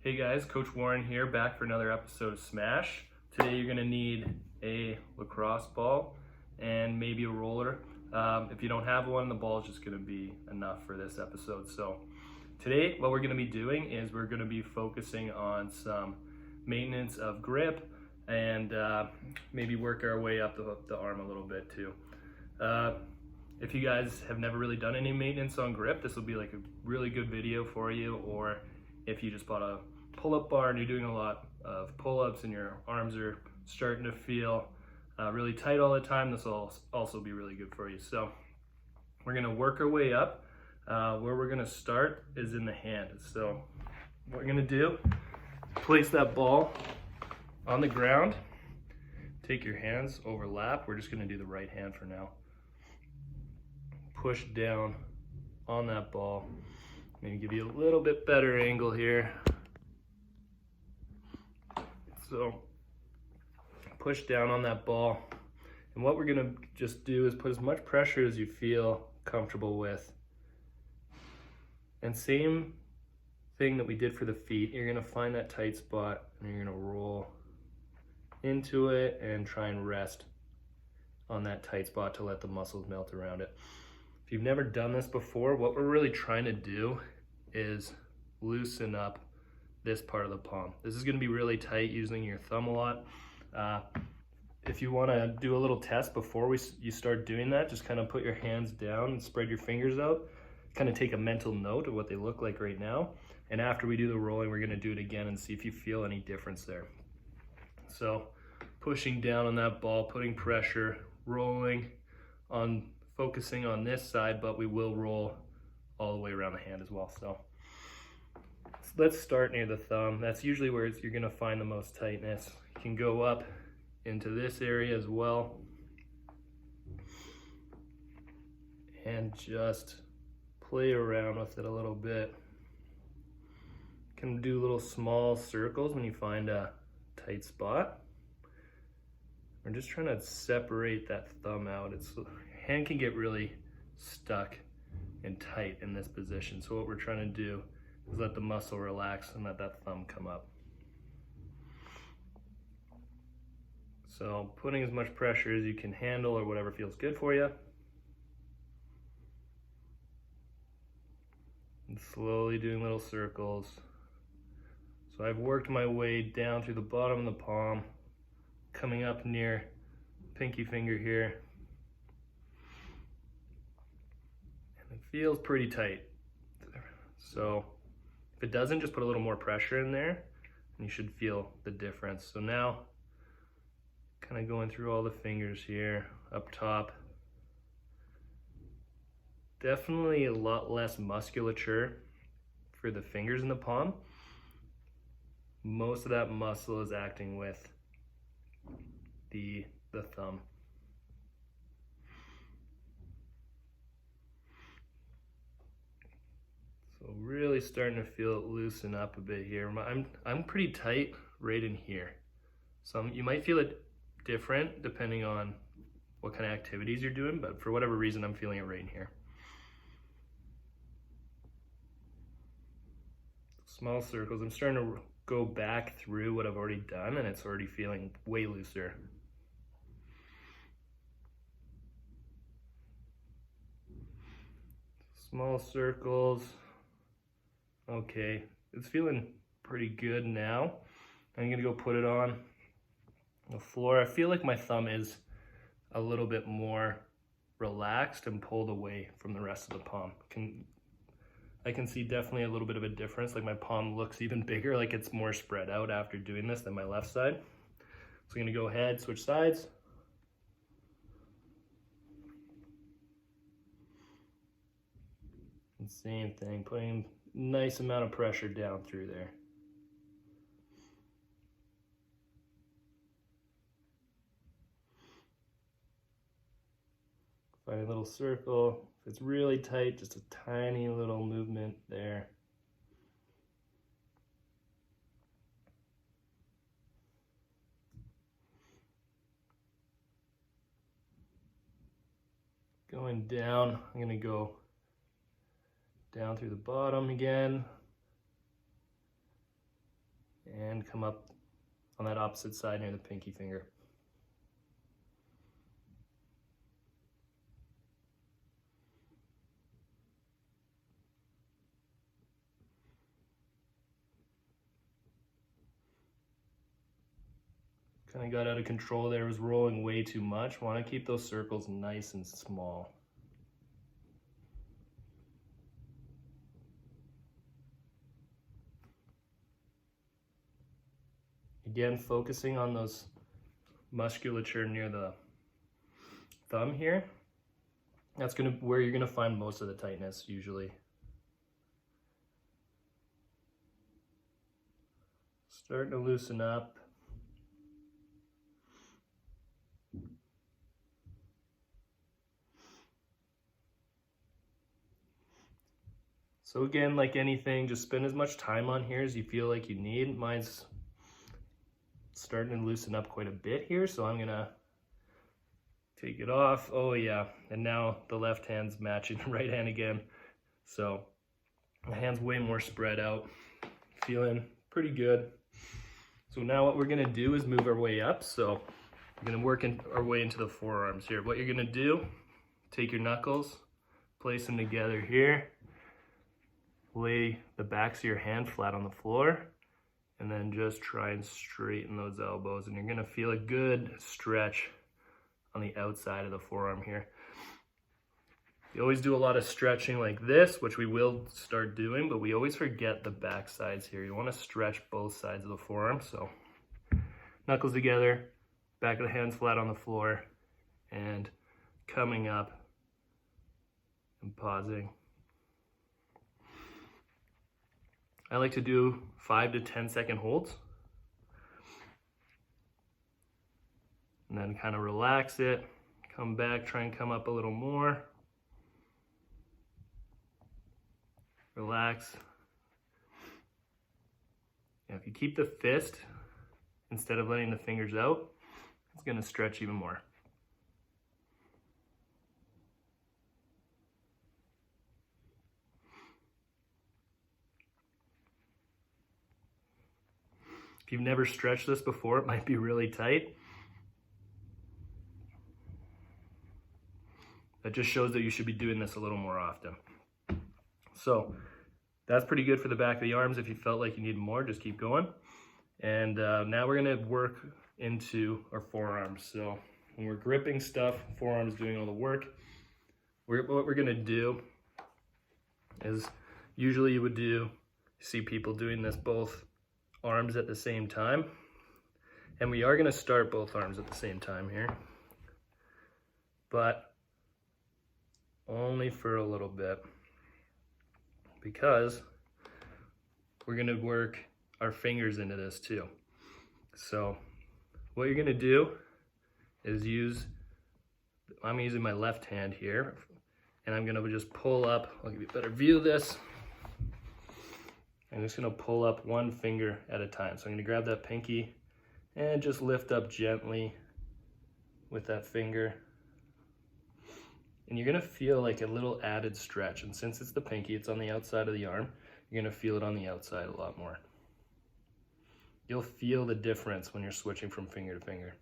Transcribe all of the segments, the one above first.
Hey guys, Coach Warren here, back for another episode of Smash. Today you're going to need a lacrosse ball and maybe a roller. If you don't have one, the ball is just going to be enough for this episode. So today what we're going to be doing is we're going to be focusing on some maintenance of grip and maybe work our way up the arm a little bit too. If you guys have never really done any maintenance on grip, this will be like a really good video for you. Or if you just bought a pull-up bar and you're doing a lot of pull-ups and your arms are starting to feel really tight all the time, this will also be really good for you. So we're gonna work our way up. Where we're gonna start is in the hand. So what we're gonna do, place that ball on the ground, take your hands, overlap. We're just gonna do the right hand for now. Push down on that ball. Maybe give you a little bit better angle here. So push down on that ball. And what we're gonna just do is put as much pressure as you feel comfortable with. And same thing that we did for the feet, you're gonna find that tight spot and you're gonna roll into it and try and rest on that tight spot to let the muscles melt around it. If you've never done this before, what we're really trying to do is loosen up this part of the palm. This is going to be really tight using your thumb a lot. If you want to do a little test before you start doing that, just kind of put your hands down and spread your fingers out. Kind of take a mental note of what they look like right now. And after we do the rolling, we're going to do it again and see if you feel any difference there. So pushing down on that ball, putting pressure, rolling on, focusing on this side, but we will roll all the way around the hand as well. So let's start near the thumb. That's usually where you're gonna find the most tightness. You can go up into this area as well and just play around with it a little bit. You can do little small circles when you find a tight spot. We're just trying to separate that thumb out. Hand can get really stuck and tight in this position. So what we're trying to do is let the muscle relax and let that thumb come up. So putting as much pressure as you can handle or whatever feels good for you. And slowly doing little circles. So I've worked my way down through the bottom of the palm, coming up near pinky finger here. It feels pretty tight. So if it doesn't, just put a little more pressure in there and you should feel the difference. So now, kind of going through all the fingers here, up top. Definitely a lot less musculature for the fingers in the palm. Most of that muscle is acting with the thumb. So really starting to feel it loosen up a bit here. I'm pretty tight right in here. So you might feel it different depending on what kind of activities you're doing, but for whatever reason, I'm feeling it right in here. Small circles. I'm starting to go back through what I've already done and it's already feeling way looser. Small circles. Okay, it's feeling pretty good now. I'm gonna go put it on the floor. I feel like my thumb is a little bit more relaxed and pulled away from the rest of the palm. I can see definitely a little bit of a difference. Like my palm looks even bigger, like it's more spread out after doing this than my left side. So I'm gonna go ahead, switch sides. And same thing, putting nice amount of pressure down through there. Find a little circle. If it's really tight, just a tiny little movement there. Going down, I'm gonna go down through the bottom again. and come up on that opposite side near the pinky finger. Kind of got out of control there, was rolling way too much. Want to keep those circles nice and small. Again, focusing on those musculature near the thumb here. That's where you're gonna find most of the tightness usually. Starting to loosen up. So again, like anything, just spend as much time on here as you feel like you need. Mine's starting to loosen up quite a bit here, so I'm gonna take it off. Oh yeah, and now the left hand's matching the right hand again. So the hand's way more spread out, feeling pretty good. So now what we're gonna do is move our way up. So we're gonna work our way into the forearms here. What you're gonna do, take your knuckles, place them together here, lay the backs of your hand flat on the floor, and then just try and straighten those elbows. And you're gonna feel a good stretch on the outside of the forearm here. You always do a lot of stretching like this, which we will start doing, but we always forget the back sides here. You wanna stretch both sides of the forearm. So knuckles together, back of the hands flat on the floor, and coming up and pausing. I like to do 5 to 10 second holds. And then kind of relax it, come back, try and come up a little more. Relax. Now, if you keep the fist instead of letting the fingers out, it's gonna stretch even more. If you've never stretched this before, it might be really tight. That just shows that you should be doing this a little more often. So that's pretty good for the back of the arms. If you felt like you need more, just keep going. And now we're gonna work into our forearms. So when we're gripping stuff, forearms doing all the work. What we're gonna do is, usually you would see people doing this both arms at the same time. And we are gonna start both arms at the same time here, but only for a little bit, because we're gonna work our fingers into this too. So what you're gonna do is I'm using my left hand here, and I'm gonna just pull up. I'll give you a better view of this. I'm just gonna pull up one finger at a time. So I'm gonna grab that pinky and just lift up gently with that finger. And you're gonna feel like a little added stretch. And since it's the pinky, it's on the outside of the arm, you're gonna feel it on the outside a lot more. You'll feel the difference when you're switching from finger to finger.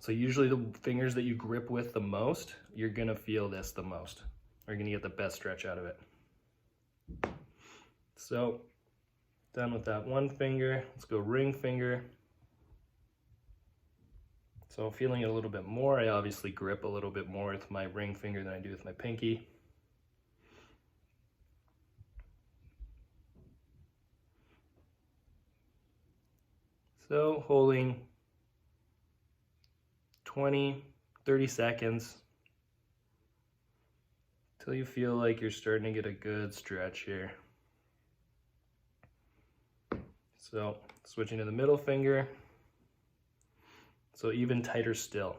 So usually the fingers that you grip with the most, you're gonna feel this the most. Or you're gonna get the best stretch out of it. So, done with that one finger, let's go ring finger. So feeling it a little bit more, I obviously grip a little bit more with my ring finger than I do with my pinky. So holding 20, 30 seconds until you feel like you're starting to get a good stretch here. So switching to the middle finger. So even tighter still.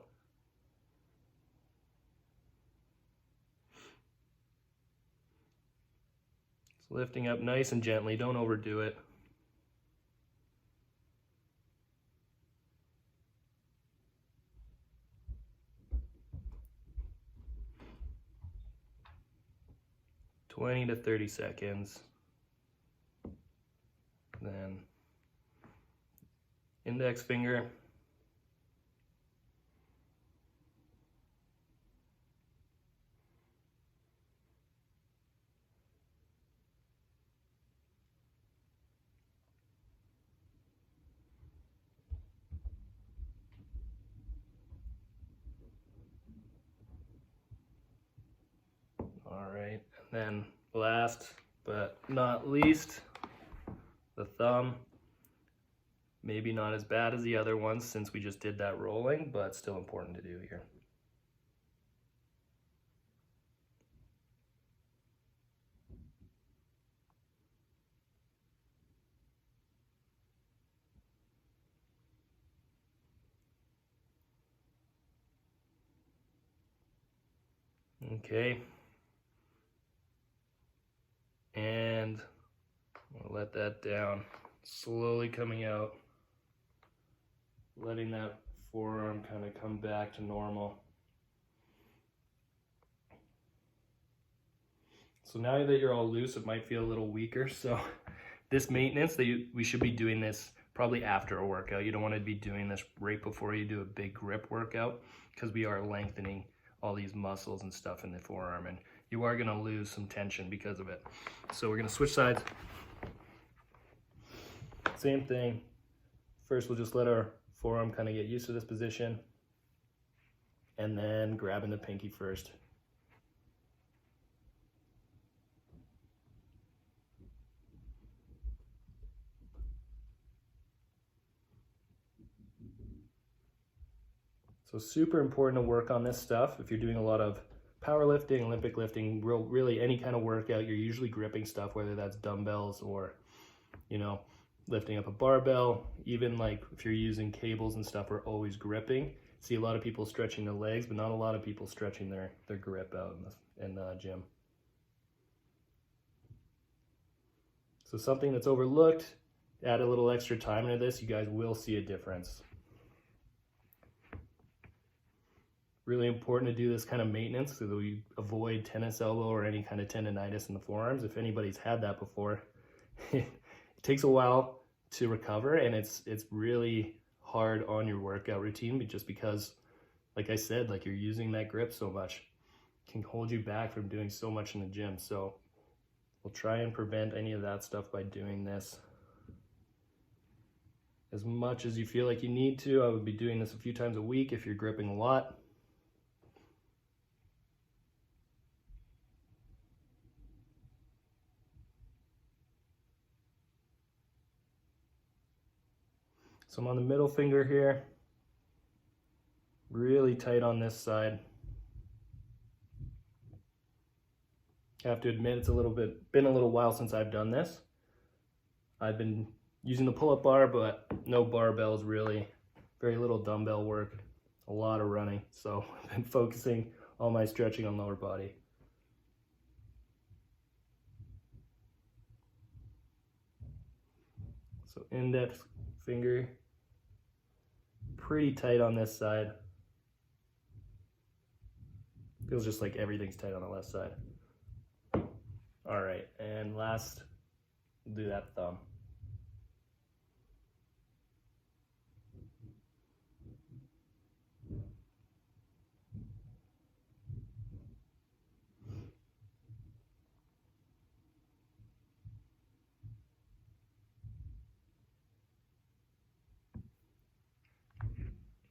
So lifting up nice and gently, don't overdo it. (20 to 30 seconds). index finger. All right, and then last but not least, the thumb. Maybe not as bad as the other ones since we just did that rolling, but still important to do here. Okay. And we'll let that down. Slowly coming out. Letting that forearm kind of come back to normal. So now that you're all loose, it might feel a little weaker. So this maintenance, we should be doing this probably after a workout. You don't want to be doing this right before you do a big grip workout, because we are lengthening all these muscles and stuff in the forearm, and you are going to lose some tension because of it. So we're going to switch sides. Same thing. First, we'll just let our forearm kind of get used to this position, and then grabbing the pinky first. So super important to work on this stuff. If you're doing a lot of powerlifting, Olympic lifting, really any kind of workout, you're usually gripping stuff, whether that's dumbbells or, you know, lifting up a barbell. Even like if you're using cables and stuff, we're always gripping. See a lot of people stretching their legs, but not a lot of people stretching their grip out in the gym. So something that's overlooked, add a little extra time into this, you guys will see a difference. Really important to do this kind of maintenance so that we avoid tennis elbow or any kind of tendonitis in the forearms. If anybody's had that before, it takes a while to recover, and it's really hard on your workout routine, but just because, like I said, like you're using that grip so much, it can hold you back from doing so much in the gym. So we'll try and prevent any of that stuff by doing this as much as you feel like you need to. I would be doing this a few times a week if you're gripping a lot. So I'm on the middle finger here, really tight on this side. I have to admit it's been a little while since I've done this. I've been using the pull-up bar, but no barbells really, very little dumbbell work, a lot of running. So I've been focusing all my stretching on lower body. So index finger, pretty tight on this side. Feels just like everything's tight on the left side. All right, and last, we'll do that thumb.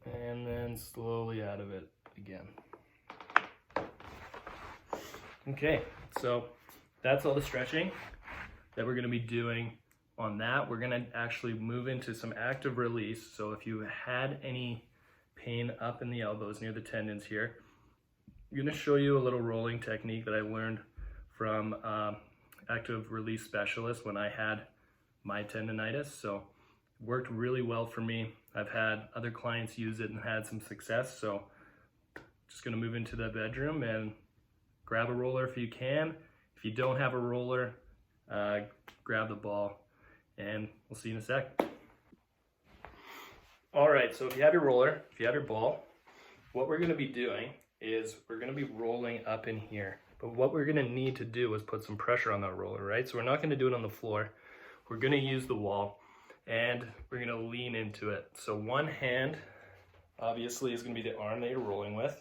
And then slowly out of it again. Okay, so that's all the stretching that we're going to be doing on that. We're going to actually move into some active release. So if you had any pain up in the elbows near the tendons here, I'm going to show you a little rolling technique that I learned from active release specialist when I had my tendonitis. So it worked really well for me. I've had other clients use it and had some success. So just going to move into the bedroom and grab a roller if you can. If you don't have a roller, grab the ball, and we'll see you in a sec. All right, so if you have your roller, if you have your ball, what we're gonna be doing is we're gonna be rolling up in here. But what we're gonna need to do is put some pressure on that roller, right? So we're not gonna do it on the floor. We're gonna use the wall. and we're gonna lean into it. So one hand obviously is gonna be the arm that you're rolling with.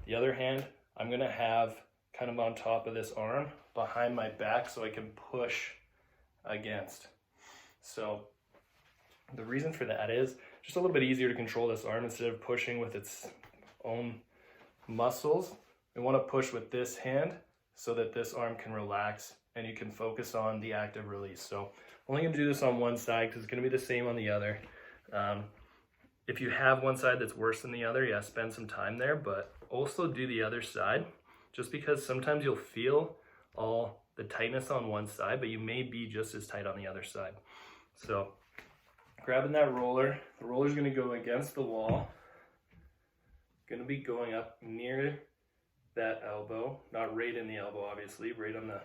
The other hand I'm gonna have kind of on top of this arm behind my back so I can push against. So the reason for that is just a little bit easier to control this arm instead of pushing with its own muscles. We want to push with this hand so that this arm can relax and you can focus on the active release. So I'm only going to do this on one side because it's going to be the same on the other. If you have one side that's worse than the other, yeah, spend some time there, but also do the other side, just because sometimes you'll feel all the tightness on one side, but you may be just as tight on the other side. So grabbing that roller, the roller's going to go against the wall, going to be going up near that elbow, not right in the elbow obviously, right on the,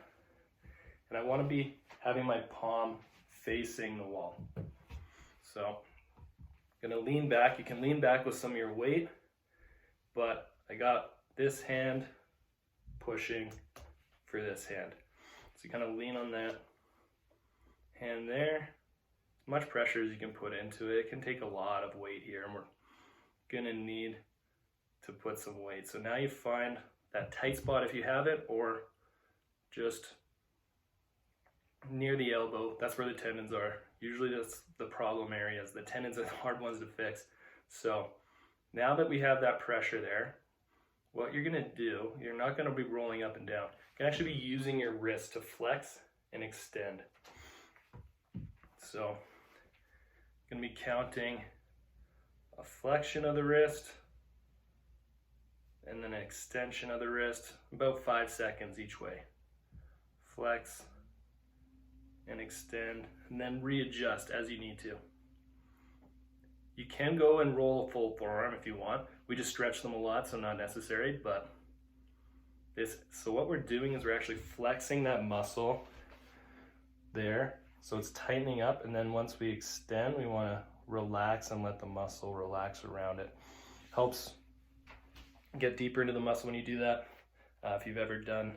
and I want to be having my palm facing the wall. So I'm going to lean back. You can lean back with some of your weight, but I got this hand pushing for this hand. So you kind of lean on that hand there. As much pressure as you can put into it. It can take a lot of weight here, and we're gonna need to put some weight. So now you find that tight spot if you have it, or just near the elbow. That's where the tendons are. Usually that's the problem areas. The tendons are the hard ones to fix. So now that we have that pressure there, what you're gonna do, you're not gonna be rolling up and down. You can actually be using your wrist to flex and extend. So I'm gonna be counting a flexion of the wrist and then an extension of the wrist, about 5 seconds each way. Flex and extend, and then readjust as you need to. You can go and roll a full forearm if you want. We just stretch them a lot, so not necessary, but so what we're doing is we're actually flexing that muscle there, so it's tightening up, and then once we extend, we want to relax and let the muscle relax around it. Helps get deeper into the muscle when you do that. If you've ever done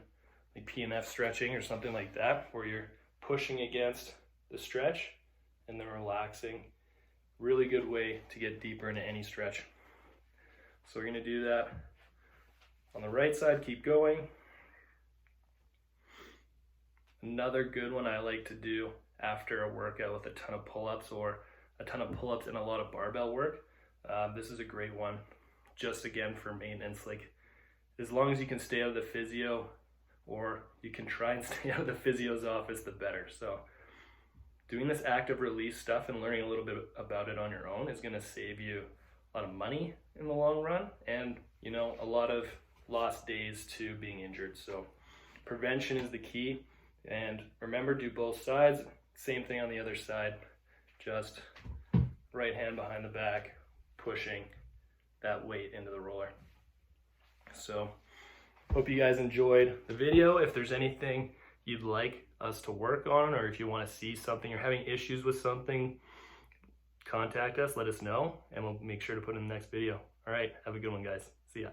like PNF stretching or something like that, where you're pushing against the stretch and then relaxing, really good way to get deeper into any stretch. So we're going to do that on the right side. Keep going. Another good one I like to do after a workout with a ton of pull-ups or a ton of pull-ups and a lot of barbell work. This is a great one, just again for maintenance. Like, as long as you can stay out of the physio, or you can try and stay out of the physio's office, the better. So doing this active release stuff and learning a little bit about it on your own is going to save you a lot of money in the long run, and you know, a lot of lost days to being injured. So prevention is the key, and remember, do both sides. Same thing on the other side, just right hand behind the back, pushing that weight into the roller. So hope you guys enjoyed the video. If there's anything you'd like us to work on, or if you want to see something, you're having issues with something, contact us, let us know, and we'll make sure to put in the next video. All right, have a good one, guys. See ya.